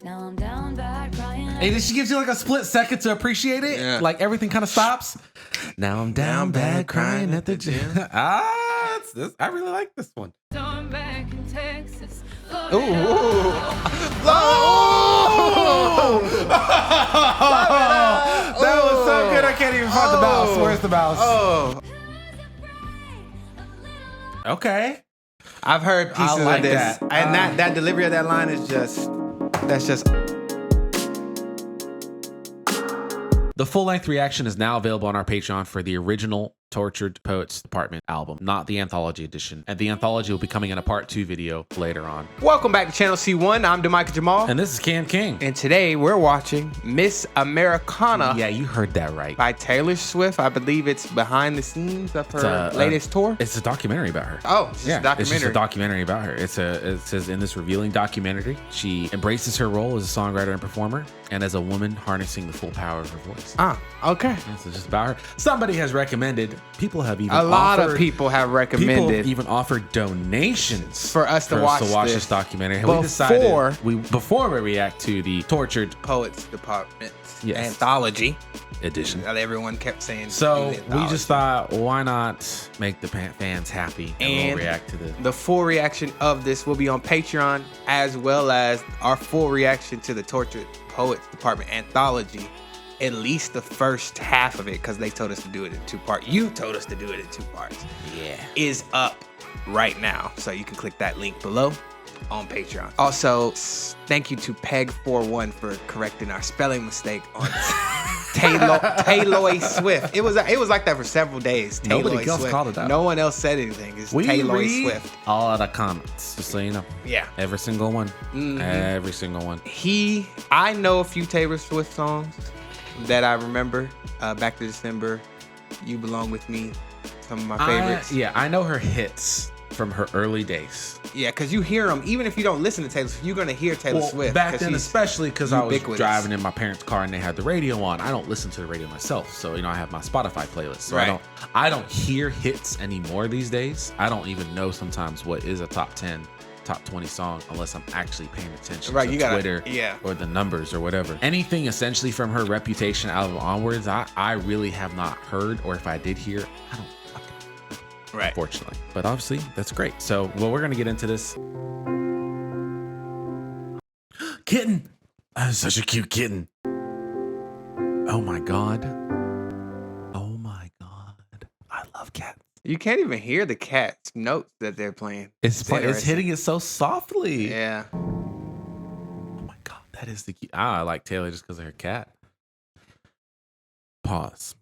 Now I'm down bad crying. And then she gives you like a split second to appreciate it. Yeah. Like everything kind of stops. Now I'm down bad crying at the gym. It's this. I really like this one. I'm back in Texas. Ooh. That was so good. I can't even find the mouse. Where's the mouse? Oh. Okay. I've heard pieces like of this. that. And that delivery of that line is that's just. The full-length reaction is now available on our Patreon for the original Tortured Poets Department album, not the anthology edition. And the anthology will be coming in a part 2 video later on. Welcome back to Channel C1. I'm DeMichael Jamal. And this is Cam King. And today we're watching Miss Americana. Yeah, you heard that right. By Taylor Swift. I believe it's behind the scenes of her latest tour. It's a documentary about her. Oh, it's just a documentary. It's just a documentary about her. It says in this revealing documentary, she embraces her role as a songwriter and performer and as a woman harnessing the full power of her voice. Okay. It's just about her. Somebody has recommended, people have even a lot of people have recommended. People have even offered donations for us to watch this documentary. Before we decided before we react to the Tortured Poets Department anthology edition that everyone kept saying. So we just thought, why not make the fans happy and we'll react to this. The full reaction of this will be on Patreon, as well as our full reaction to the Tortured Poets Department anthology. At least the first half of it, because they told us to do it in 2 parts. You told us to do it in 2 parts. Yeah. Is up right now. So you can click that link below on Patreon. Also, thank you to Peg41 for correcting our spelling mistake on Taylor Swift. It was like that for several days. Nobody else called it out. No one else said anything. It's Taylor Swift. All of the comments, just so you know. Yeah. Every single one. Mm-hmm. Every single one. I know a few Taylor Swift songs that I remember. Back to December, You Belong With Me, some of my favorites. I know her hits from her early days. Yeah, because you hear them, even if you don't listen to Taylor Swift, you're going to hear Taylor Swift. Back then, especially because I was ubiquitous. driving in my parents' car and they had the radio on. I don't listen to the radio myself, so I have my Spotify playlist. So right. I don't hear hits anymore these days. I don't even know sometimes what is a top 10. Top 20 song unless I'm actually paying attention to Twitter or the numbers or whatever. Anything essentially from her Reputation album onwards, I really have not heard, or if I did hear, I don't fucking know. Right. Unfortunately. But obviously, that's great. So, we're going to get into this. Kitten! That is such a cute kitten. Oh my God. Oh my God. I love cats. You can't even hear the cat's notes that they're playing. It's hitting it so softly. Yeah. Oh my God, that is the key. I like Taylor just because of her cat. Pause.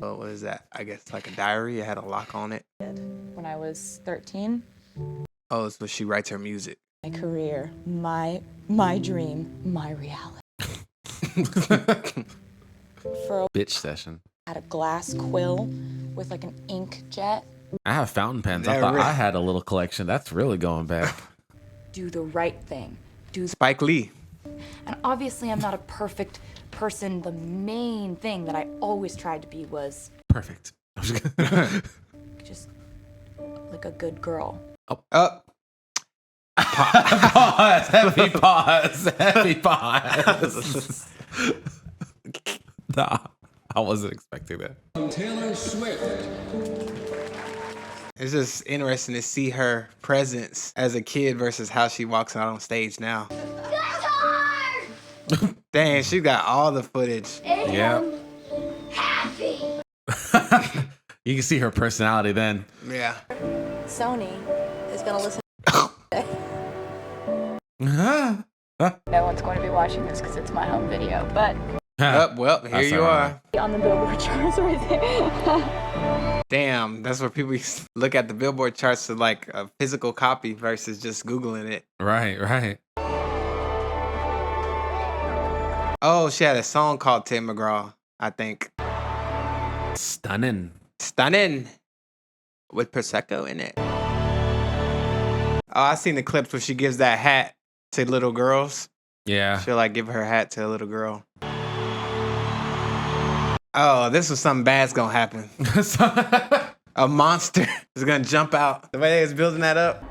Oh, what is that? I guess like a diary. It had a lock on it. When I was 13. Oh, it's when she writes her music. My career, my dream, my reality. For a bitch session. I had a glass quill with like an ink jet. I have fountain pens. I thought I had a little collection. That's really going back. Do the right thing. Spike Lee. And obviously I'm not a perfect person. The main thing that I always tried to be was perfect. just like a good girl. Pause. Heavy pause. Heavy pause. Nah, I wasn't expecting that. Taylor Swift. It's just interesting to see her presence as a kid versus how she walks out on stage now. Dang, she got all the footage. Yeah. Happy. You can see her personality then. Yeah. Sony is gonna listen. No one's going to be watching this because it's my home video, but Well, here you are. on the Billboard charts right there. Damn, that's where people look at the Billboard charts to like a physical copy versus just Googling it. Right. Oh, she had a song called Tim McGraw, I think. Stunning. With Prosecco in it. Oh, I seen the clips where she gives that hat to little girls. Yeah. She'll like give her hat to a little girl. Oh, this was something bad's gonna happen. a monster is gonna jump out. The way they was building that up.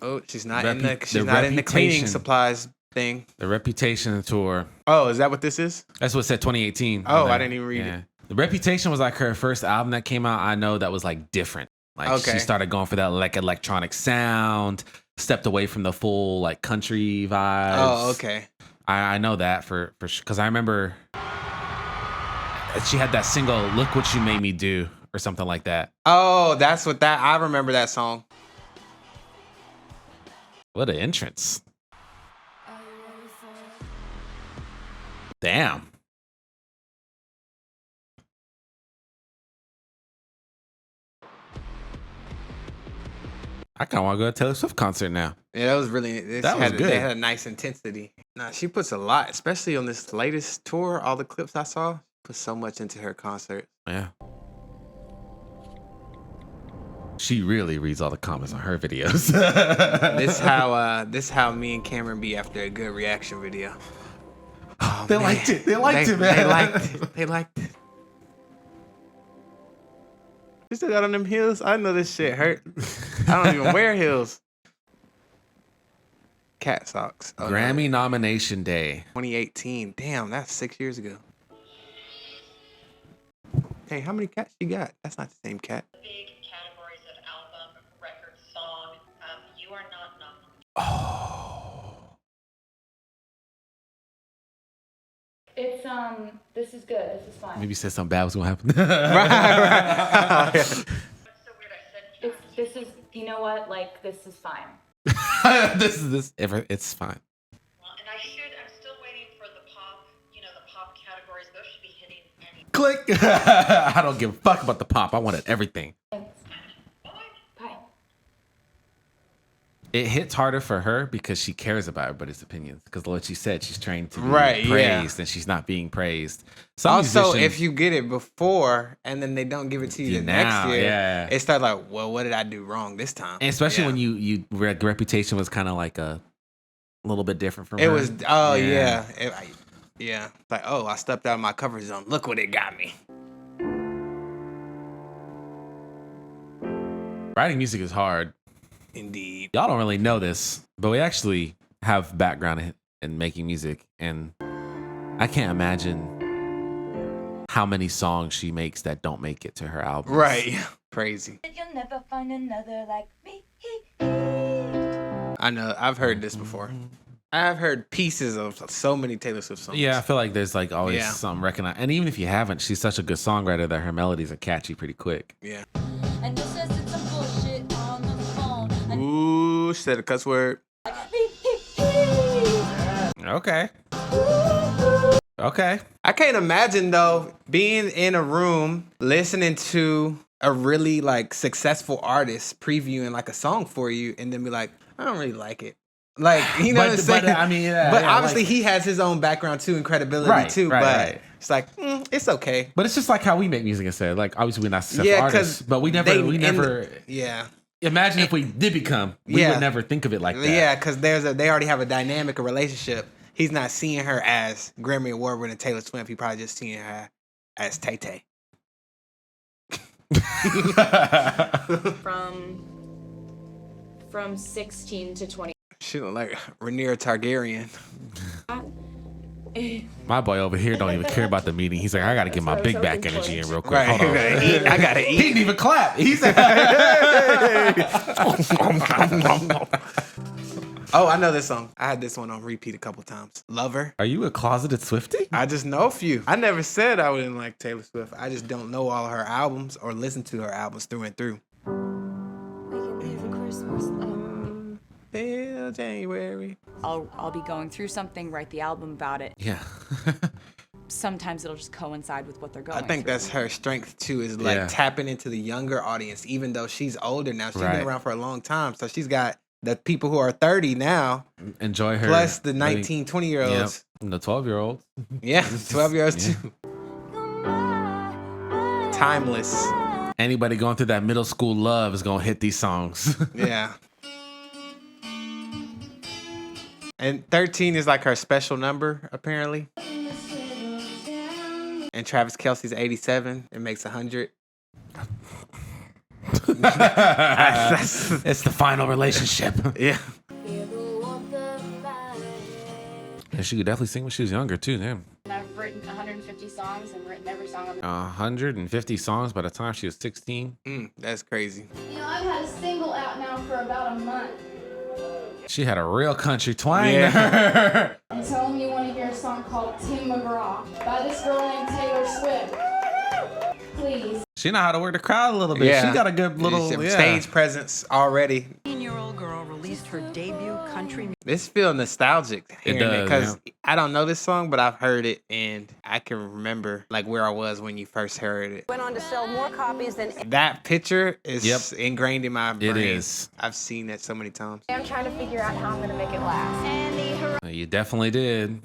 Oh, she's not in the cleaning supplies thing. The Reputation tour. Oh, is that what this is? That's what it said 2018. Oh, I didn't even read it. The Reputation was like her first album that came out. I know that was like different. Like she started going for that like electronic sound, stepped away from the full like country vibes. Oh, okay. I know that for sure because I remember she had that single "Look What You Made Me Do" or something like that. Oh, that's what that. I remember that song. What an entrance! Damn. I kind of want to go to a Taylor Swift concert now. Yeah, that was really. That was good. They had a nice intensity. Nah, she puts a lot, especially on this latest tour. All the clips I saw, put so much into her concert. Yeah. She really reads all the comments on her videos. This how me and Cameron be after a good reaction video. Oh, they liked it. They liked it, man. They liked it. They liked it. You still got on them heels? I know this shit hurt. I don't even wear heels. Cat socks. Oh, Grammy nomination day. 2018. Damn, that's 6 years ago. Hey, how many cats you got? That's not the same cat. Big categories of album, record, song. You are not nominated. Oh. It's this is good. This is fine. Maybe you said something bad was gonna happen. right. It's so weird. I said This is, you know what? Like, this is fine. It's fine. well, and I'm still waiting for the pop. You know, the pop categories. Those should be hitting any. Click. I don't give a fuck about the pop. I wanted everything. Thanks. Bye. It hits harder for her because she cares about everybody's opinions. Because like she said, she's trained to be praised, and she's not being praised. Also, if you get it before and then they don't give it to you the next year, it starts like, well, what did I do wrong this time? And especially when you Reputation was kind of like a little bit different from her. It was, oh yeah. Yeah. Like, oh, I stepped out of my comfort zone. Look what it got me. Writing music is hard. Indeed. Y'all don't really know this, but we actually have background in making music, and I can't imagine how many songs she makes that don't make it to her album. Right. Crazy. You'll never find another like me. I know. I've heard this before. I've heard pieces of so many Taylor Swift songs. Yeah, I feel like there's like always something recognized. And even if you haven't, she's such a good songwriter that her melodies are catchy pretty quick. Yeah. And just said some bullshit on the phone. Ooh, she said a cuss word. Okay. Okay. I can't imagine though being in a room listening to a really like successful artist previewing like a song for you and then be like, I don't really like it. Like, you know what I'm saying? But I mean, but obviously he has his own background too and credibility too. But it's like, it's okay. But it's just like how we make music instead. Like obviously we're not successful artists, but we never imagine if we did become, we would never think of it like that. Yeah, because they already have a dynamic, a relationship. He's not seeing her as Grammy Award winning Taylor Swift. He probably just seeing her as Tay Tay. From 16 to 20. She look like Rhaenyra Targaryen. My boy over here don't even care about the meeting. He's like, I gotta get my big back energy in real quick. Right, hold on. I gotta eat. He didn't even clap. He said, oh, I know this song. I had this one on repeat a couple times. Lover. Are you a closeted Swiftie? I just know a few. I never said I wouldn't like Taylor Swift. I just don't know all her albums or listen to her albums through and through. We can leave for Christmas. Till January. I'll be going through something, write the album about it. Yeah. Sometimes it'll just coincide with what they're going I think through. that's her strength too, is like tapping into the younger audience, even though she's older now. She's been around for a long time. So she's got the people who are 30 now. Enjoy her. Plus the 19, 20-year-olds. Yep. The 12-year-olds. Yeah, 12-year-olds too. Timeless. Anybody going through that middle school love is going to hit these songs. Yeah. And 13 is like her special number, apparently. And Travis Kelce's 87. It makes 100. It's the final relationship. Yeah. And she could definitely sing when she was younger too. Damn. I've written 150 songs and written every song on 150 songs by the time she was 16. That's crazy. You know, I've had a single out now for about a month. She had a real country twang. Yeah. I'm telling you, want to hear a song called Tim McGraw by this girl named Taylor Swift. Please. She know how to work the crowd a little bit. Yeah. She got a good little stage presence already. 18-year-old girl released her debut country. This feel nostalgic hearing it because I don't know this song, but I've heard it and I can remember like where I was when you first heard it. Went on to sell more copies than That picture is ingrained in my brain. It is. I've seen that so many times. I'm trying to figure out how I'm going to make it last. And You definitely did.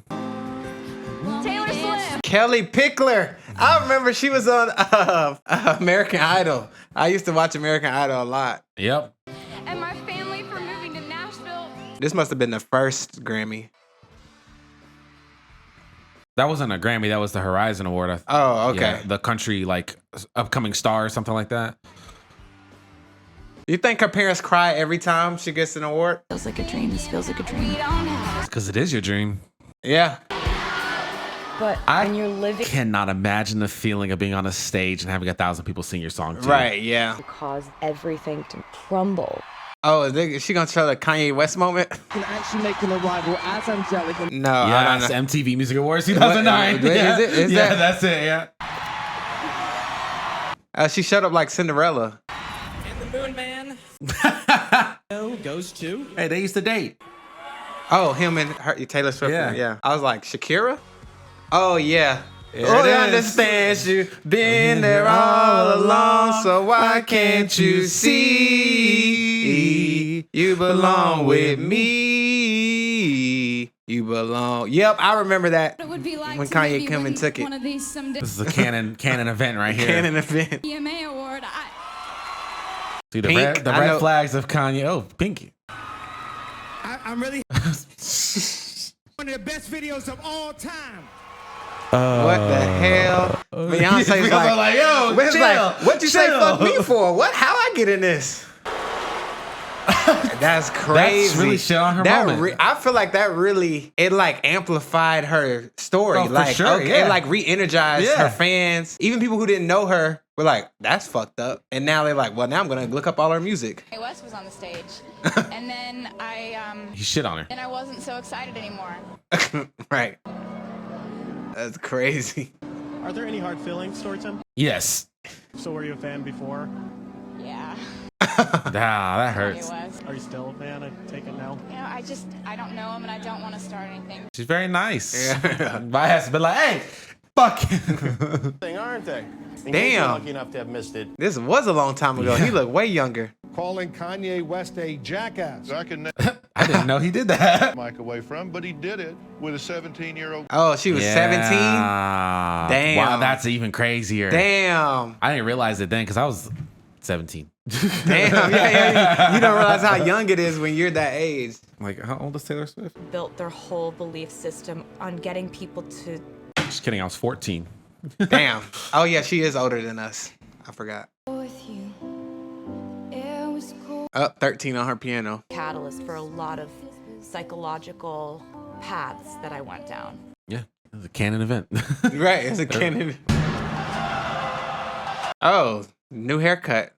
Taylor Swift. Kelly Pickler. I remember she was on American Idol. I used to watch American Idol a lot. Yep. And my family for moving to Nashville. This must have been the first Grammy. That wasn't a Grammy. That was the Horizon Award. Oh, okay. Yeah, the country like upcoming star or something like that. You think her parents cry every time she gets an award? Feels like a dream. This feels like a dream. Because it is your dream. Yeah. But when you're living, Cannot imagine the feeling of being on a stage and having 1,000 people sing your song too. Right, yeah. cause everything to crumble. Oh, is she gonna show the Kanye West moment? Can actually make an arrival as Angelica. No, Yeah, I don't that's know. MTV Music Awards 2009. What- is it? Is yeah, that- that's it. Yeah. She showed up like Cinderella. And the Moon Man goes to. Hey, they used to date. Oh, him and her, Taylor Swift. Yeah. Yeah. I was like, Shakira? Oh, yeah. There Oh, it I is. understand you. Been there all along, so why can't you see? You belong with me. You belong. Yep, I remember that. It would be like When to Kanye maybe came and win took it. one of these someday. This is a canon event right here. Canon event. EMA award. See the Pink, red I know. flags of Kanye. Oh, Pinky. I'm really one of the best videos of all time. What the hell? Beyonce's Because I'm like, yo, It's chill, like, what you say chill. fuck me for? What? How I get in this? That's crazy. That's really shit on her moment. I feel like that really, it like amplified her story. Oh, for like, sure, okay, yeah. it like re-energized Yeah. her fans. Even people who didn't know her were like, that's fucked up. And now they're like, well, now I'm going to look up all her music. Kanye West was on the stage. And then He shit on her. I wasn't so excited anymore. Right. That's crazy. Are there any hard feelings towards him? Yes. So were you a fan before? Yeah. That hurts. Kanye West. Are you still a fan? I take it now. You know, I don't know him and I don't want to start anything. She's very nice. Yeah. My ass has been like, hey, fuck. Thing, aren't they? In case you're Damn. lucky enough to have missed it. This was a long time ago. He looked way younger. Calling Kanye West a jackass. I can I didn't know he did that. Mike away from, but he did it with a 17-year-old. Oh, she was 17? Damn. Wow, that's even crazier. Damn. I didn't realize it then because I was 17. Damn. Yeah. You don't realize how young it is when you're that age. Like, how old is Taylor Swift? Built their whole belief system on getting people to. Just kidding. I was 14. Damn. Oh, yeah, she is older than us. I forgot. With you. It was cool. Up 13 on her piano. Catalyst for a lot of psychological paths that I went down. Yeah. It was a canon event. Right. It's a canon. Oh, new haircut.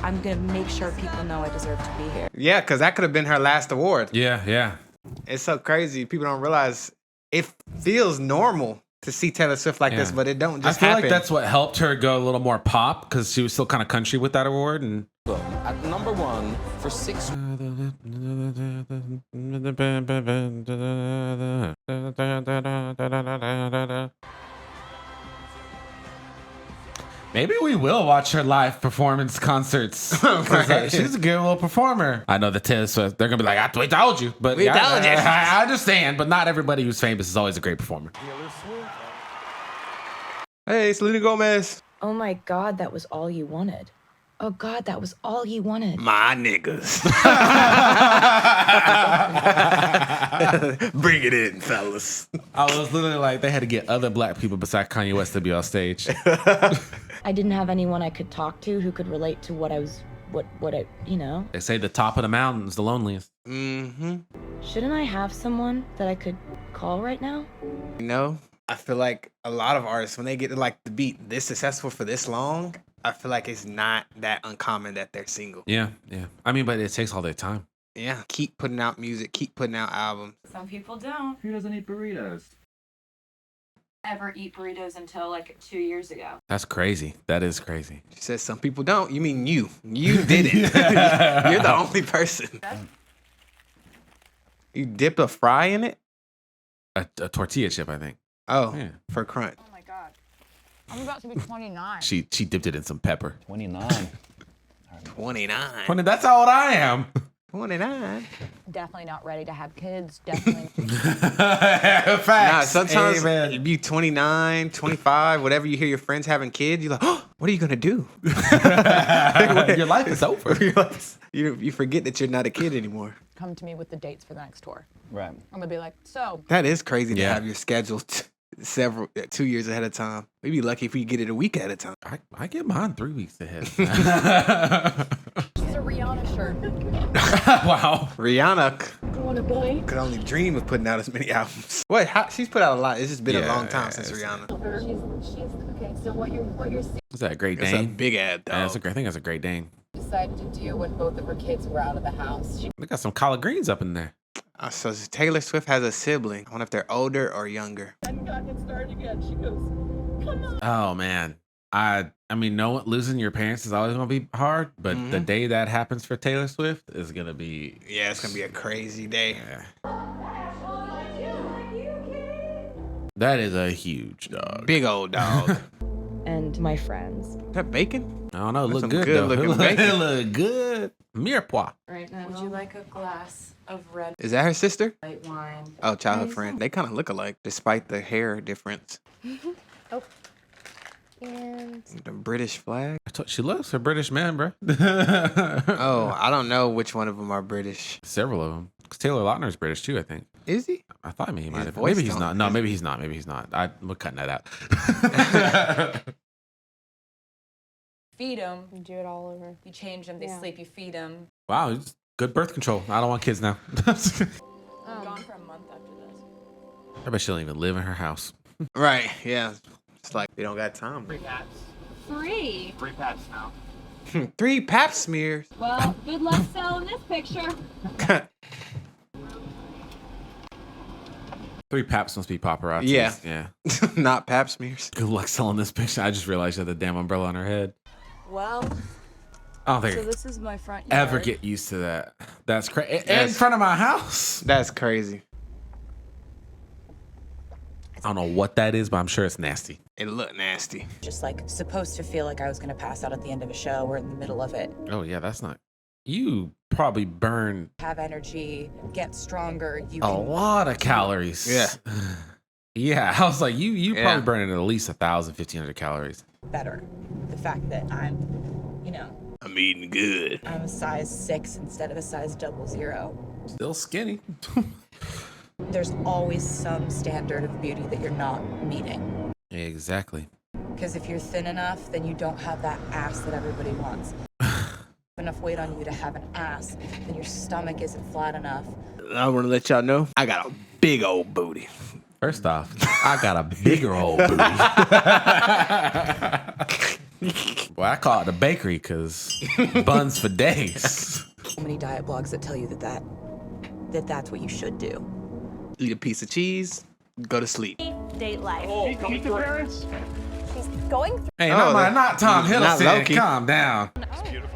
I'm gonna make sure people know I deserve to be here. Yeah, because that could have been her last award. Yeah. It's so crazy. People don't realize it feels normal to see Taylor Swift like this, Yeah. but it don't just I feel happen. like that's what helped her go a little more pop because she was still kind of country with that award. And At number 1 for 6 maybe we will watch her live performance concerts. 'Cause, Right. she's a good little performer. I know the Taylor Swift, they're going to be like, we told you. But We yeah, told you. I understand, but not everybody who's famous is always a great performer. Hey, Selena Gomez. Oh my God, that was all you wanted. Oh God, that was all he wanted. My niggas. Bring it in, fellas. I was literally like, they had to get other black people besides Kanye West to be on stage. I didn't have anyone I could talk to who could relate to what I was, what I, you know. They say the top of the mountain is the loneliest. Mm-hmm. Shouldn't I have someone that I could call right now? You know, I feel like a lot of artists, when they get to like to be this successful for this long, I feel like it's not that uncommon that they're single. Yeah, yeah. I mean, but it takes all their time. Yeah, keep putting out music, keep putting out albums. Some people don't. Who doesn't eat burritos? Ever eat burritos until like 2 years ago. That's crazy. That is crazy. She says some people don't. You mean you? You didn't. You're the only person. You dipped a fry in it? A tortilla chip, I think. Oh, yeah. For crunch. Oh my God. I'm about to be 29. She dipped it in some pepper. 29. 29. That's how old I am. 29. Definitely not ready to have kids. Definitely. Facts. Nah, sometimes Amen. you be 29, 25, whatever, you hear your friends having kids, you're like, oh, what are you going to do? Your life is over. You forget that you're not a kid anymore. Come to me with the dates for the next tour. Right. I'm going to be like, so. That is crazy to have your schedule 2 years ahead of time. We'd be lucky if we get it a week at a time. I get mine 3 weeks ahead. She's a Rihanna shirt. Wow. Rihanna You want to buy? could only dream of putting out as many albums. What? She's put out a lot. It's just been a long time since Rihanna. She's okay. So what you're saying? Is that a Great It's Dane? a big ad, though. Yeah, I think that's a Great Dane. Decided to do when both of her kids were out of the house. They got some collard greens up in there. So Taylor Swift has a sibling. I wonder if they're older or younger. And got it started again. She goes, come on. Oh man. I mean, no, losing your parents is always gonna be hard, but the day that happens for Taylor Swift is gonna be it's gonna be a crazy day. That is a huge dog. Big old dog. And my friends. Is that bacon? I don't know. It That's look some good though. good-looking It bacon. look good. Mirepoix. Right now. Would you like a glass of red Is that her sister? white wine? Oh, childhood friend. They kind of look alike, despite the hair difference. Oh. And The British flag. She loves her British man, bro. Oh, I don't know which one of them are British. Several of them. Because Taylor Lautner's British too, I think. Is he? I thought maybe he might His have. voice Maybe he's don't- not. No, maybe he's not. Maybe he's not. We're cutting that out. Feed them. you do it all over. You change them. They sleep. You feed them. Wow, it's good birth control. I don't want kids now. I'm gone for a month after this. I bet she don't even live in her house. Right, yeah. It's like they don't got time. Free. 3 pap smears. Well, good luck selling this picture. 3 paps must be paparazzi. Yeah. Yeah. Not pap smears. Good luck selling this picture. I just realized she had the damn umbrella on her head. Well, I don't think so I this is my front yard. ever get used to that. That's crazy. In That's- front of my house. That's crazy. I don't know what that is, but I'm sure it's nasty. It looked nasty. Just like supposed to feel like I was going to pass out at the end of a show. We're in the middle of it. Oh, yeah, that's not. You probably burn Have energy, get stronger. You a can lot of calories. Yeah. Yeah, I was like, you Yeah. probably burning at least 1,000, 1,500 calories. better. The fact that I'm, you know, I'm eating good. I'm a size 6 instead of a size 00. Still skinny. There's always some standard of beauty that you're not meeting. Exactly. Because if you're thin enough, then you don't have that ass that everybody wants. Enough weight on you to have an ass, then your stomach isn't flat enough. I want to let y'all know I got a big old booty. First off, I got a bigger old booty. Well, I call it the bakery because buns for days. So many diet blogs that tell you that's what you should do. Eat a piece of cheese, go to sleep. Date life. Meet the parents. She's going through. Hey, Oh, not Tom not Hiddleston. Loki. Calm down.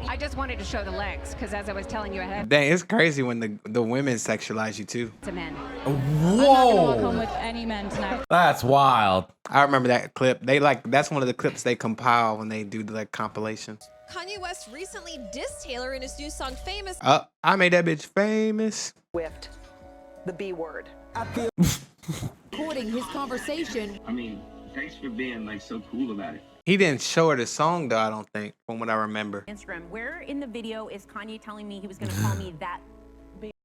I just wanted to show the legs because, as I was telling you ahead, Dang, it's crazy when the women sexualize you too. to men. Walk home Whoa. with any men tonight. That's wild. I remember that clip. That's one of the clips they compile when they do the compilations. Kanye West recently dissed Taylor in his new song Famous. I made that bitch famous. Swift, the B word. Recording his conversation. I mean, thanks for being like so cool about it. He didn't show her the song though, I don't think, from what I remember. Instagram. Where in the video is Kanye telling me he was going to call me that?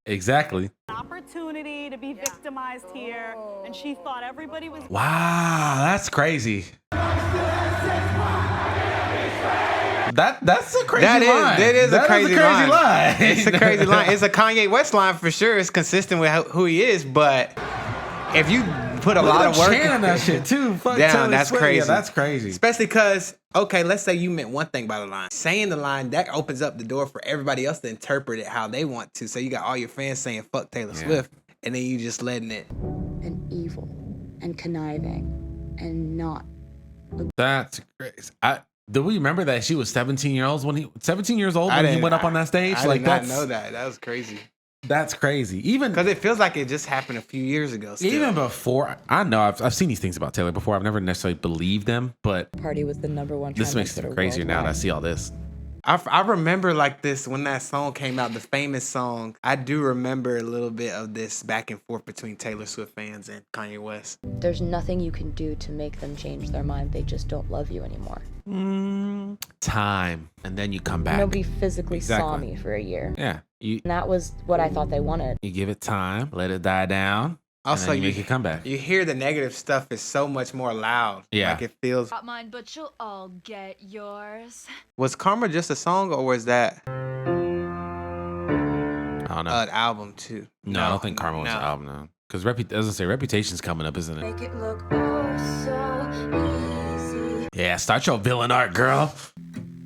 Exactly. Opportunity to be victimized here, and she thought everybody was. Wow, that's crazy. That's a crazy line. That is a crazy line. It's a crazy line. It's a Kanye West line for sure. It's consistent with who he is, but if you put a lot of work in that shit too, down, that's crazy. Yeah, that's crazy. Especially because, okay, let's say you meant one thing by the line. Saying the line, that opens up the door for everybody else to interpret it how they want to. So you got all your fans saying fuck Taylor Swift, and then you just letting it. And evil and conniving and not. That's crazy. Do we remember that she was 17 years old when he went up on that stage? I did not know that. That was crazy. That's crazy. Even because it feels like it just happened a few years ago. Still. Even before, I know I've seen these things about Taylor before. I've never necessarily believed them, but Party was the #1. This makes it crazier now that I see all this. I remember like this when that song came out, the famous song. I do remember a little bit of this back and forth between Taylor Swift fans and Kanye West. There's nothing you can do to make them change their mind. They just don't love you anymore. Time, and then you come back. Nobody physically saw me for a year. Yeah, and that was what I thought they wanted. You give it time, let it die down. Also, you make it come back. You hear the negative stuff is so much more loud. Yeah, like it feels. Got mine, but you'll all get yours. Was Karma just a song, or was that? I don't know. An album too. No, I don't think Karma was an album. No, because as I say, Reputation's coming up, isn't it? Make it look oh so easy. Yeah, start your villain art, girl.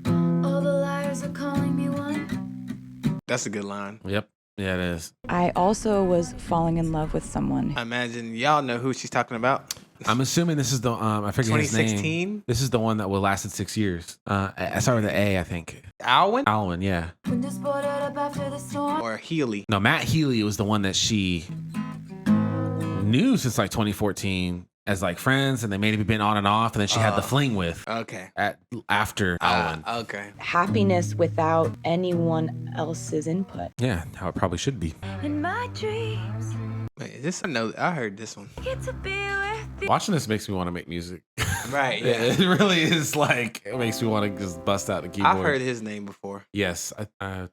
All the liars are calling me one. That's a good line. Yep. Yeah, it is. I also was falling in love with someone. I imagine y'all know who she's talking about. I'm assuming this is the I forget his name. 2016. This is the one that will lasted 6 years. I started with an A, I think. Alwyn? Alwyn, yeah. Or Healy. No, Matt Healy was the one that she knew since like 2014 as like friends, and they maybe been on and off, and then she had the fling with. Okay. After Alwyn. Okay. Happiness without anyone else's input. Yeah, how it probably should be. In my dreams. Wait, is this I heard this one. Get to be with you. Watching this makes me want to make music. Right, yeah. It really is like, it makes me want to just bust out the keyboard. I've heard his name before. Yes,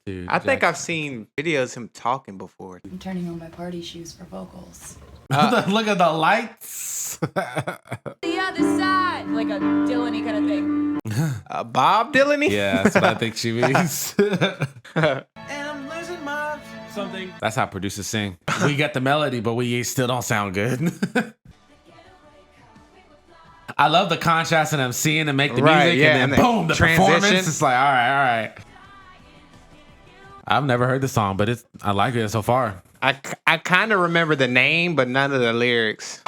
dude. I think I've seen videos of him talking before. I'm turning on my party shoes for vocals. Look at the lights. The other side. Like a Dylan-y kind of thing. Bob Dylan-y? Yeah, that's what I think she means. And I'm losing my something. That's how producers sing. We get the melody, but we still don't sound good. I love the contrast in them seeing them make the music, and then boom, the performance. It's like, all right. I've never heard the song, but I like it so far. I kind of remember the name, but none of the lyrics.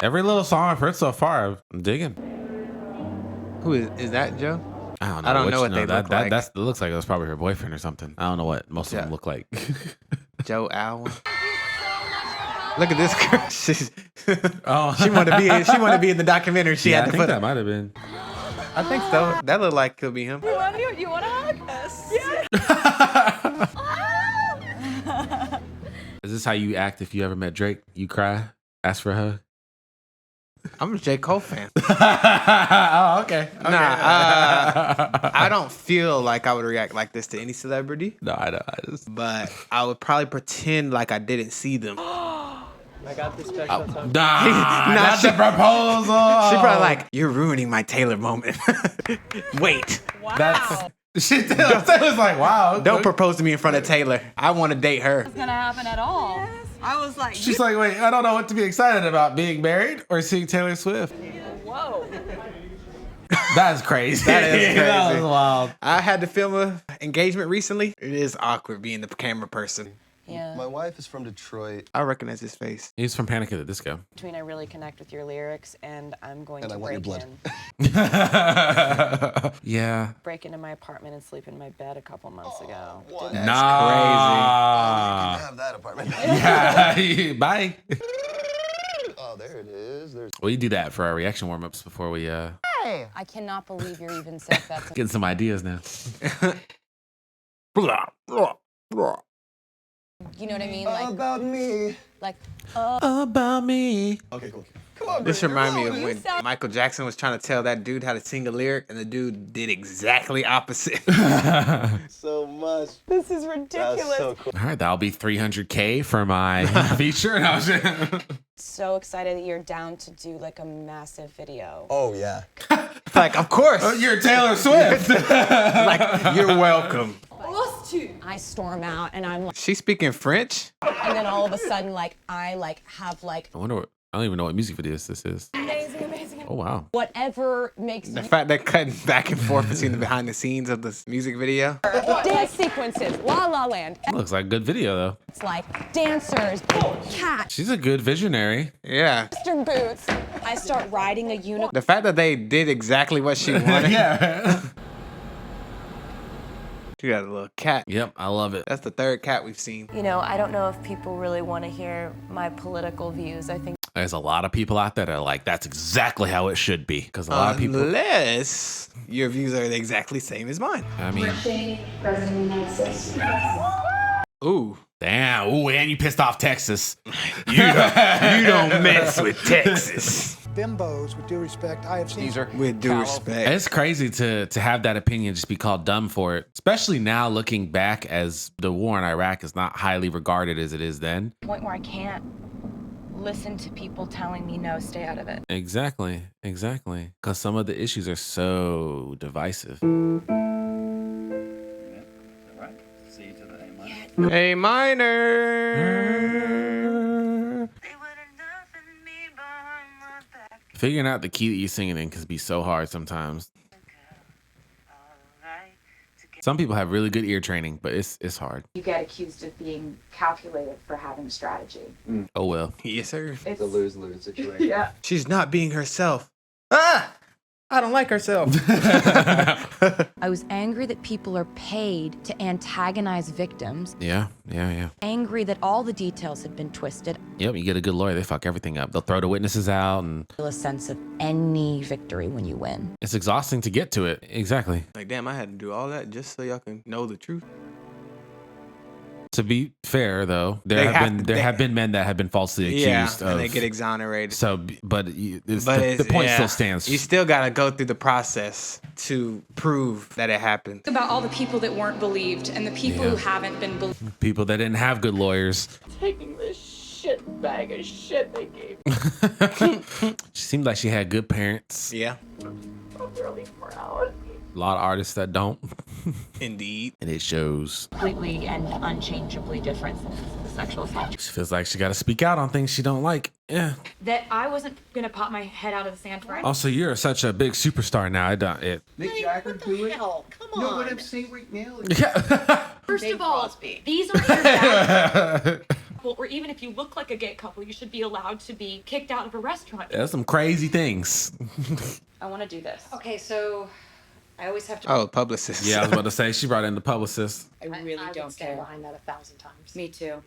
Every little song I've heard so far, I'm digging. Who is that, Joe? I don't know. I don't know what they look like. That looks like it was probably her boyfriend or something. I don't know what most of them look like. Joe Alwyn. Look at this girl. She wanted to be in the documentary. She had to put. That might have been. I think so. That looked like could be him. You want to hug us? Yeah. Is this how you act if you ever met Drake? You cry, ask for a hug. I'm a J. Cole fan. Oh, okay. Nah, I don't feel like I would react like this to any celebrity. No, I know. But I would probably pretend like I didn't see them. I got this special time. Not the proposal. She probably like, you're ruining my Taylor moment. Wait. Wow. Taylor's like, wow. Okay. Don't propose to me in front of Taylor. I want to date her. It's gonna happen at all. Yes. I was like, she's like, wait, I don't know what to be excited about, being married or seeing Taylor Swift. Whoa. That's crazy. That is crazy. That was wild. I had to film an engagement recently. It is awkward being the camera person. Yeah. My wife is from Detroit. I recognize his face. He's from Panic at the Disco. Between I really connect with your lyrics and I'm going And to I want your break blood. in. Yeah. Break into my apartment and sleep in my bed a couple months ago. What? That's Nah. You can have that apartment. Yeah. Bye. Oh, there it is. We do that for our reaction warm-ups before we I cannot believe you're even said that to getting some ideas now. You know what I mean? Like about me. Like about me. Okay, cool. Come on, This baby, reminds me come of on, when dude. Michael Jackson was trying to tell that dude how to sing a lyric, and the dude did exactly opposite. So much. This is ridiculous. That's so cool. All right, that'll be $300K for my feature. so excited that you're down to do like a massive video. Oh, yeah. Like, of course. You're Taylor Swift. Like, you're welcome. Us too. I storm out and I'm like, She's speaking French? and then all of a sudden like I like have like I wonder what, I don't even know what music videos this is. amazing, amazing. Oh, wow. Whatever makes The fact that cutting back and forth between the behind the scenes of this music video. dance sequences, La La Land. Looks like a good video, though. It's like dancers, cats, She's a good visionary. Yeah. Western boots. I start riding a unicorn. The fact that they did exactly what she wanted. Yeah. She got a little cat. Yep, I love it. That's the third cat we've seen. You know, I don't know if people really want to hear my political views. I think There's a lot of people out there that are like, that's exactly how it should be. Because a lot of people. Unless your views are the exactly same as mine. I mean. Ooh. Damn. Ooh, and you pissed off Texas. You don't mess with Texas. Bimbos, with due respect, I have seen. These are With due respect. It's crazy to have that opinion just be called dumb for it. Especially now looking back as the war in Iraq is not highly regarded as it is then. point where I can't listen to people telling me no, stay out of it. Exactly. Exactly. Because some of the issues are so divisive. A minor. Figuring out the key that you're singing in can be so hard sometimes. Some people have really good ear training, but it's hard. You get accused of being calculated for having strategy. Oh well. Yes, sir. It's a lose-lose situation. Yeah. She's not being herself. Ah! I don't like herself. I was angry that people are paid to antagonize victims. Yeah. Angry that all the details had been twisted. Yep, you get a good lawyer, they fuck everything up. They'll throw the witnesses out and Feel a sense of any victory when you win. it's exhausting to get to it. Exactly. Like, damn, I had to do all that just so y'all can know the truth. To be fair, though, there have been men that have been falsely accused of. And they get exonerated. So, but the point still stands. You still got to go through the process to prove that it happened. About all the people that weren't believed and the people who haven't been believed. People that didn't have good lawyers. Taking this shit bag of shit they gave me. She seemed like she had good parents. Yeah. I'm really proud. A lot of artists that don't. Indeed. And it shows. Completely and unchangeably different since the sexual assault. She feels like she got to speak out on things she don't like. Yeah. That I wasn't going to pop my head out of the sand for it. Also, you're such a big superstar now. Nick Jagger do it? Hell, come on. No, what I'm saying right now. First Dave of all, Crosby. these aren't your bad couple, or even if you look like a gay couple, you should be allowed to be kicked out of a restaurant. There's some crazy things. I want to do this. Okay, so I always have to. Oh, publicist. Yeah, I was about to say, she brought in the publicist. I really don't stand behind that 1,000 times. Me too.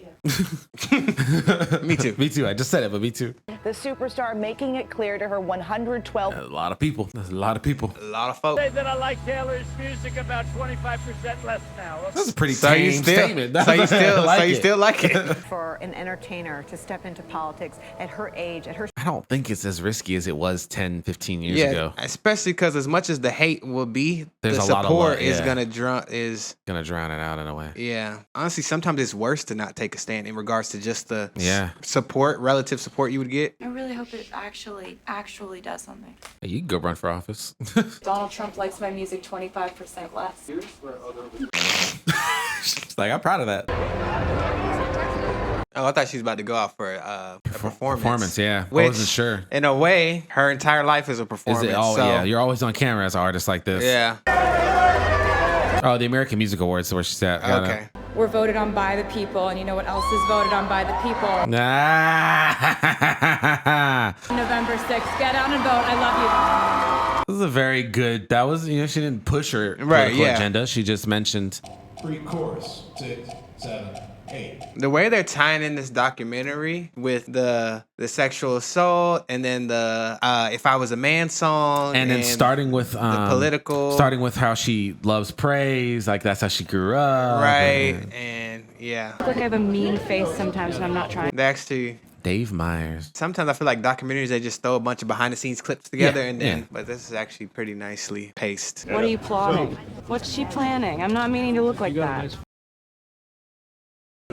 Me too. Me too. I just said it, but me too. The superstar making it clear to her 112. A lot of people. There's a lot of people. A lot of folks. Say that I like Taylor's music about 25% less now. That's a pretty So you tame still, statement. so you still, like so you it. still like it. For an entertainer to step into politics at her age, at her I don't think it's as risky as it was 10, 15 years ago. Especially because as much as the hate will be, There's the a lot of support love, is yeah. gonna Drown it out in a way. Yeah. Honestly, sometimes it's worse to not take a stand in regards to just the relative support you would get. I really hope it actually does something. Hey, you can go run for office. Donald Trump likes my music 25% less. She's like, I'm proud of that. Oh, I thought she was about to go out for a performance. Yeah. Which, I wasn't sure. In a way, her entire life is a performance. Is it? Oh, so, yeah. You're always on camera as an artist like this. Yeah. Oh, the American Music Awards is where she's at. Okay. We're voted on by the people, and you know what else is voted on by the people? November 6th. Get out and vote. I love you. This is a very good. That was, she didn't push her political agenda. She just mentioned. Pre-chorus, 6, 7, 8. The way they're tying in this documentary with the sexual assault and then the If I Was a Man song. And then starting with the political. Starting with how she loves praise. Like that's how she grew up. Right. And Yeah. I feel like I have a mean face sometimes when I'm not trying. Next to you. Dave Myers. Sometimes I feel like documentaries, they just throw a bunch of behind the scenes clips together and then, yeah. but this is actually pretty nicely paced. What are you plotting? What's she planning? I'm not meaning to look like that.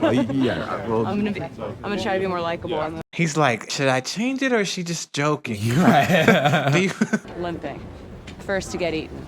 I'm gonna try to be more likable. He's like, should I change it or is she just joking? Right. Limping. First to get eaten.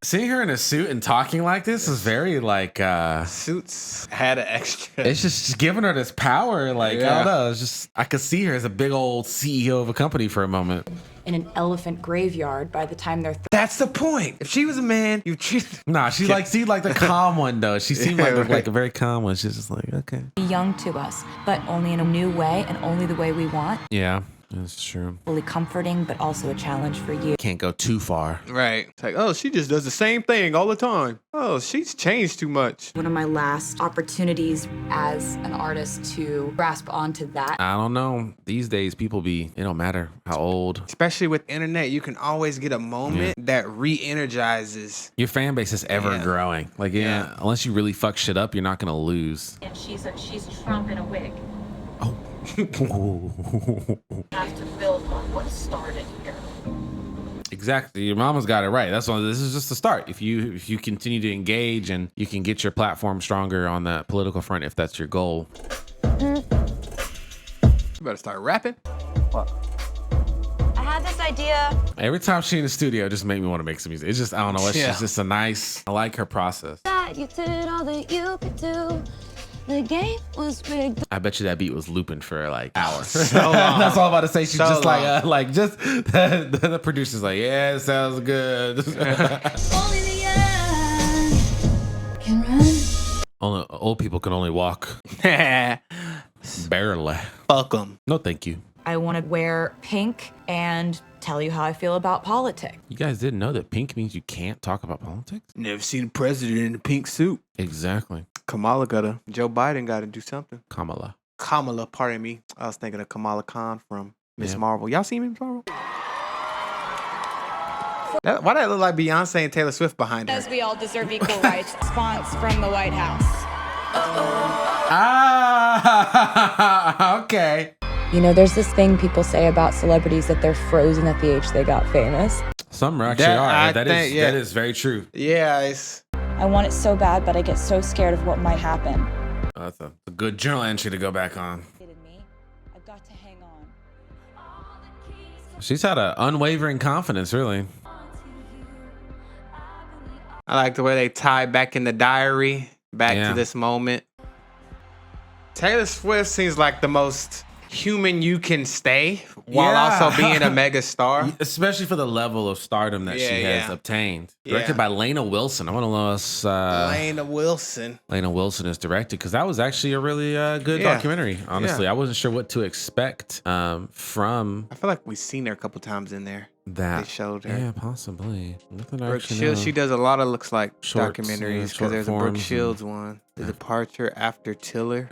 Seeing her in a suit and talking like this is very like suits had an extra. It's just giving her this power. Like I don't know. It's just I could see her as a big old CEO of a company for a moment. In an elephant graveyard by the time they're That's the point. If she was a man, you treat. Nah, she seemed like the calm one though. She seemed like a very calm one. She's just like, okay. young to us, but only in a new way and only the way we want. Yeah, that's true. Fully comforting, but also a challenge for you. Can't go too far. Right. It's like, oh, she just does the same thing all the time. Oh, she's changed too much. One of my last opportunities as an artist to grasp onto that. I don't know. These days, it don't matter how old. Especially with internet, you can always get a moment that re-energizes. Your fan base is ever growing. Like, unless you really fuck shit up, you're not gonna lose. And she's Trump in a wig. Have to build on what started here. Exactly. Your mama's got it right. That's why this is just the start. If you continue to engage and you can get your platform stronger on the political front, if that's your goal. You better start rapping. What? I had this idea. Every time she's in the studio, it just make me want to make some music. It's just, I don't know. It's just I like her process. That you did all that you could do. The game was rigged. I bet you that beat was looping for like hours. So long. That's all I'm about to say. She's So just long. like the producer's like, yeah, it sounds good. Only the young can run. Only old people can only walk. Barely. Fuck them. No, thank you. I want to wear pink and tell you how I feel about politics. You guys didn't know that pink means you can't talk about politics? Never seen a president in a pink suit. Exactly. Joe Biden gotta do something. Kamala, pardon me. I was thinking of Kamala Khan from Miss Marvel. Y'all seen Miss Marvel? Why that look like Beyonce and Taylor Swift behind her? As we all deserve equal rights. Response from the White House. Ah, okay. You know, there's this thing people say about celebrities that they're frozen at the age they got famous. Some actually are. That is very true. Yeah, it's. I want it so bad, but I get so scared of what might happen. That's a good journal entry to go back on. I've got to hang on. She's had an unwavering confidence, really. I like the way they tie back in the diary, back to this moment. Taylor Swift seems like the most human you can stay while also being a mega star. Especially for the level of stardom that she has obtained. Directed by Lana Wilson. I want to know us. Lana Wilson. Lana Wilson is directed because that was actually a really good documentary. Honestly, I wasn't sure what to expect from. I feel like we've seen her a couple times in there. They showed her. Yeah, possibly. Nothing Brooke Shields, she does a lot of documentaries because short there's a Brooke forms Shields one. The Departure After Tiller.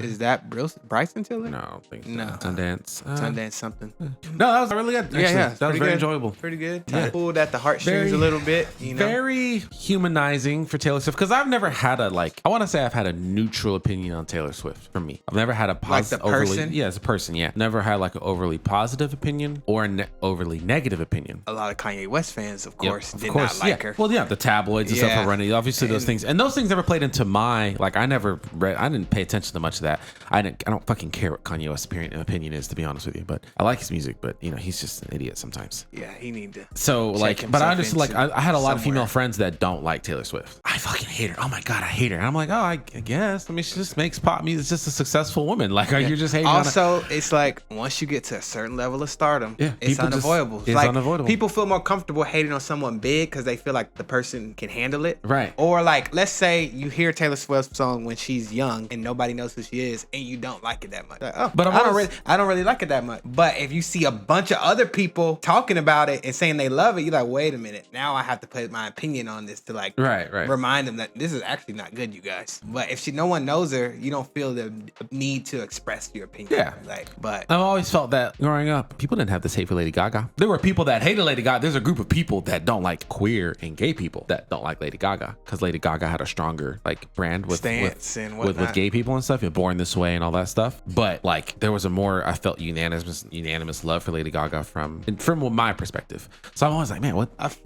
Is that Bryson Tiller? No, I don't think so. No. Sundance. Sundance something. No, that was really good. Actually. Yeah. That was very enjoyable. Pretty good. Pulled at the heartstrings a little bit. You know? Very humanizing for Taylor Swift because I've never had I want to say I've had a neutral opinion on Taylor Swift for me. I've never had a positive. Like the person? Yeah, as a person, yeah. Never had like an overly positive opinion or an overly negative opinion. A lot of Kanye West fans, of course, did not like her. Well, yeah, the tabloids and stuff are running. Obviously, those things never played into my I didn't pay attention to much of that. I don't fucking care what Kanye West's opinion is, to be honest with you. But I like his music. But he's just an idiot sometimes. Yeah, he need to. So but I understand. I had a lot of female friends that don't like Taylor Swift. I fucking hate her. Oh my god, I hate her. And I'm like, oh, I guess. I mean, she just makes pop music. It's just a successful woman. Like, you're just hating. Also, it's like once you get to a certain level of stardom, it's unavoidable. It's unavoidable. People feel more comfortable hating on someone big because they feel like the person can handle it. Right. Or like, let's say you hear Taylor Swift's song when she's young and nobody knows who she is, and you don't like it that much. Like, but I don't really like it that much. But if you see a bunch of other people talking about it and saying they love it, you're like, wait a minute. Now I have to put my opinion on this to remind remind them that this is actually not good, you guys. But if no one knows her, you don't feel the need to express your opinion. Yeah. Like, but I've always felt that growing up, people didn't have this hate for Lady Gaga. There were people that hated Lady Gaga. There's a group of people that don't like queer and gay people that don't like Lady Gaga because Lady Gaga had a stronger like brand with gay people and stuff, Born This Way and all that stuff. But like there was a more, I felt unanimous love for Lady Gaga from my perspective. So I'm always like, man,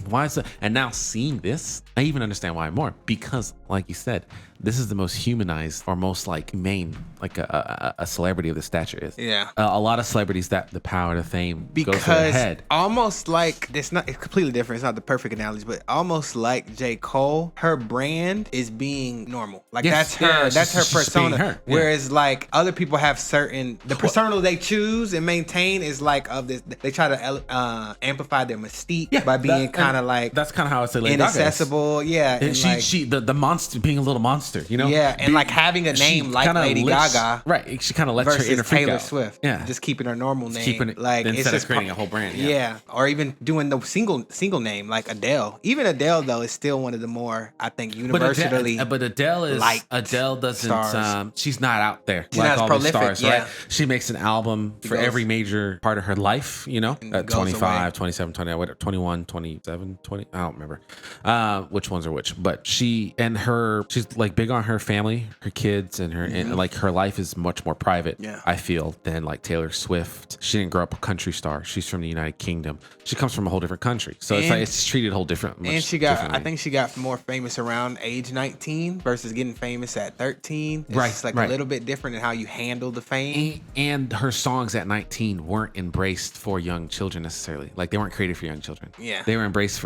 why is that? And now seeing this, I even understand why more, because like you said, this is the most humanized or most like humane like a celebrity of this stature is. Yeah. A lot of celebrities that the power to fame goes to because their head. almost like it's completely different. It's not the perfect analogy, but almost like J. Cole, her brand is being normal. Like Yes, that's her persona. her. Yeah. Whereas like other people have the persona they choose and maintain is like of this. They try to amplify their mystique by being kind of like that's kind of how I say Lady Gaga is. inaccessible. Yeah. And she the monster being a little monster, you know? Yeah, and like having a name like Lady Gaga. Right. She kind of lets her inner freak Taylor out. Swift. Yeah. Just keeping her normal name. Keeping it like instead it's just of creating a whole brand. Yeah. Or even doing the single name like Adele. Even Adele though is still one of the more, I think, universally but Adele is liked Adele doesn't stars. She's not out there She's like not as all prolific, these stars, yeah. right? She makes an album for every major part of her life, you know, at goes 25, away. 27, 28, 21, 27, 20, I don't remember which ones are which, but she's like big on her family, her kids, and her and like her life is much more private, I feel, than like Taylor Swift. She didn't grow up a country star. She's from the United Kingdom. She comes from a whole different country. So it's like it's treated a whole different. And I think she got more famous around age 19 versus getting famous at 13. It's just like a little bit different in how you handle the fame. And her songs at 19 weren't embraced for young children necessarily. Like they weren't created for young children. Yeah. They were embraced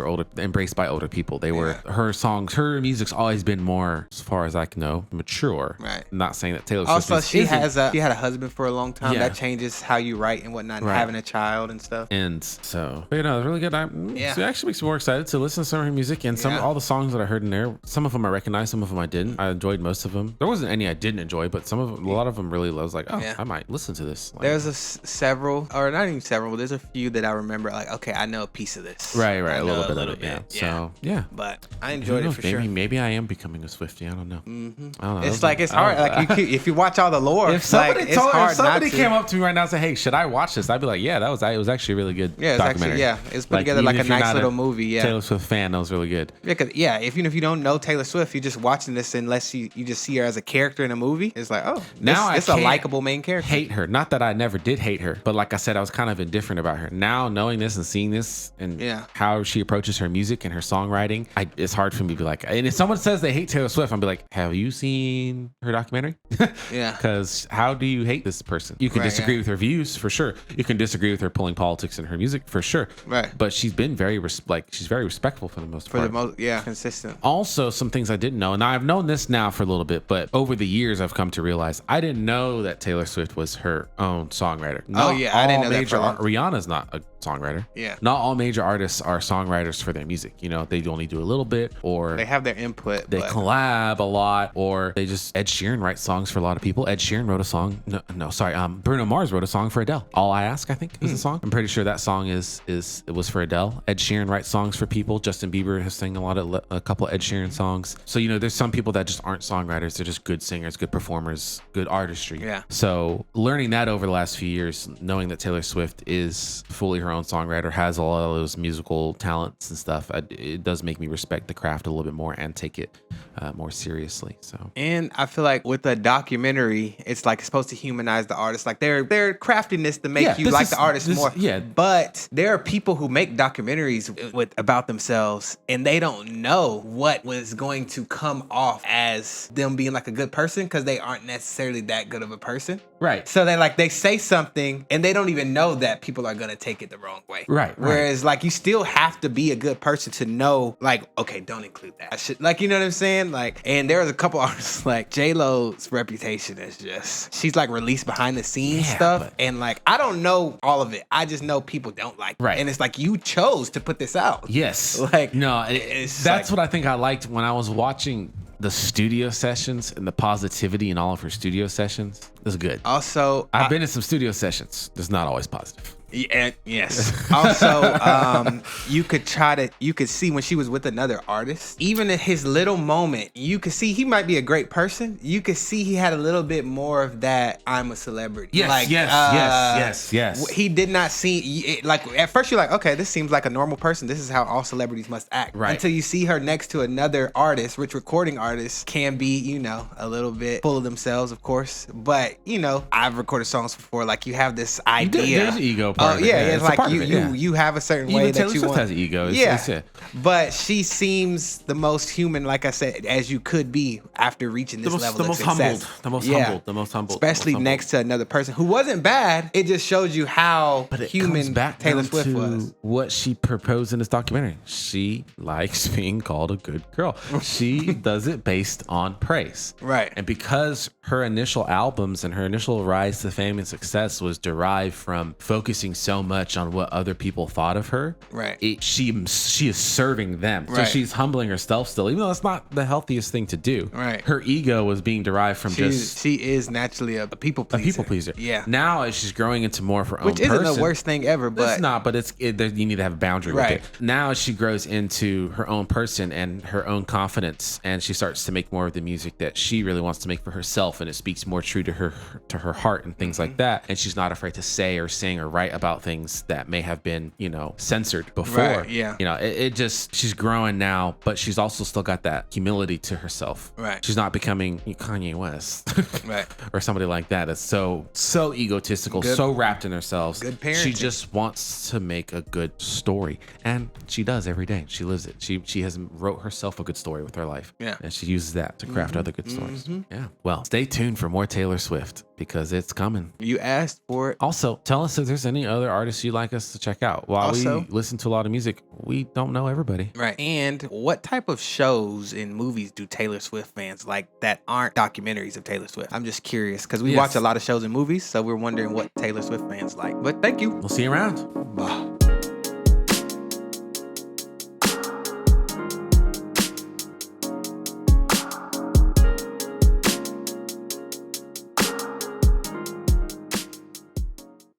by older people. They were her songs, her music's always been more, as far as I can know, mature. Right. Not saying that Taylor Swift Also, she had a husband for a long time. Yeah. That changes how you write and whatnot, and having a child and stuff. And so, but, it's really good. It actually makes me more excited to listen to some of her music and all the songs that I heard in there. Some of them I recognized, some of them I didn't. I enjoyed most of them. There wasn't any I didn't enjoy, but a lot of them really, I was like, I might listen to this. Like, there's several, or not even several, but there's a few that I remember. Like, okay, I know a piece of this. Right, a little bit of it. Yeah. So yeah, but I enjoyed it for sure. Maybe I am becoming a Swiftie. I don't know. I don't know. It's like it's hard. Like if you watch all the lore, if somebody came up to me right now and said, "Hey, should I watch this?" I'd be like, "Yeah, it was actually a really good documentary." It's put together like a nice little movie. Yeah, Taylor Swift fan, that was really good. If you don't know Taylor Swift, you're just watching this unless you just see her as a character in a movie. It's like, it's a likable main character. Hate her. Not that I never did hate her, but like I said, I was kind of indifferent about her. Now knowing this and seeing this and how she approaches her music and her songwriting, it's hard for me to be like. And if someone says they hate Taylor Swift, I'll be like, "Have you seen her documentary?" Yeah. Because how do you hate this person? You can disagree with her views for sure. You can disagree with her pulling politics in her music for sure. Right. But she's been she's very respectful for the most part. Consistent. Also, some things I didn't know, and I've known this now for a little bit, but over the years I've come to realize I didn't know that Taylor Swift was her own songwriter. I didn't know that. Rihanna's not a songwriter. Yeah. Not all major artists are songwriters for their music. You know, they only do a little bit, or they have their input. They collab a lot, or they just Ed Sheeran writes songs for a lot of people. Ed Sheeran wrote a song. Bruno Mars wrote a song for Adele. All I Ask, I think, is the song. I'm pretty sure that song it was for Adele. Ed Sheeran writes songs for people. Justin Bieber has sang a couple of Ed Sheeran songs. So there's some people that just aren't songwriters. They're just good singers, good performers, good artistry. Yeah. So learning that over the last few years, knowing that Taylor Swift is fully her own songwriter, has a lot of those musical talents and stuff, it does make me respect the craft a little bit more and take it more seriously. So, and I feel like with a documentary, it's like it's supposed to humanize the artist. Like they're crafting this to make you like the artist more. Yeah. But there are people who make documentaries about themselves, and they don't know what was going to come off as them being like a good person because they aren't necessarily that good of a person. Right. So they say something and they don't even know that people are gonna take it the wrong way. Right. Whereas like you still have to be a good person to know, like, okay, don't include that. Like, you know what I'm saying? Like, and there's a couple artists like J-Lo's reputation is just, she's like released behind the scenes stuff, and like I don't know all of it. I just know people don't like it. Right. And it's like you chose to put this out. Yes. Like no, that's what I think I liked when I was watching the studio sessions and the positivity in all of her studio sessions. It was good. Also, I've been in some studio sessions. It's not always positive. Yeah, yes. Also, you could see when she was with another artist, even in his little moment, you could see he might be a great person. You could see he had a little bit more of that I'm a celebrity. Yes, yes. He did not see, like, at first you're like, okay, this seems like a normal person. This is how all celebrities must act. Right. Until you see her next to another artist, which recording artists can be, you know, a little bit full of themselves, of course. But, you know, I've recorded songs before, like you have this idea. There's an ego part of it. Yeah, it's like you you have a certain Even way Taylor that you Swift want. has an ego. Yeah. But she seems the most human, like I said, as you could be after reaching this level of success. The most humbled. Especially next to another person who wasn't bad. It just shows you how human Taylor Swift was. What she proposed in this documentary. She likes being called a good girl. She does it based on praise. Right. And because her initial albums and her initial rise to fame and success was derived from focusing so much on what other people thought of her, right? She is serving them. So Right. she's humbling herself still, even though that's not the healthiest thing to do. Right. Her ego was being derived from she is naturally a people pleaser. A people pleaser. Yeah. Now as she's growing into more of her own Which isn't person, the worst thing ever, but it's not. But you need to have a boundary Right. with it. Now as she grows into her own person and her own confidence, and she starts to make more of the music that she really wants to make for herself, and it speaks more true to her heart and things like that. And she's not afraid to say or sing or write about things that may have been, you know, censored before. Right, yeah. You know, it just, she's growing now, but she's also still got that humility to herself. Right. She's not becoming Kanye West. Right. Or somebody like that. It's so egotistical, so wrapped in herself. Good parenting. She just wants to make a good story, and she does every day. She lives it. She has wrote herself a good story with her life. Yeah. And she uses that to craft other good stories. Yeah. Well, stay tuned for more Taylor Swift because it's coming. You asked for it. Also, tell us if there's any other artists you'd like us to check out. While we listen to a lot of music, we don't know everybody. Right. And what type of shows and movies do Taylor Swift fans like that aren't documentaries of Taylor Swift? I'm just curious because we watch a lot of shows and movies, so we're wondering what Taylor Swift fans like. But thank you. We'll see you around. Bye.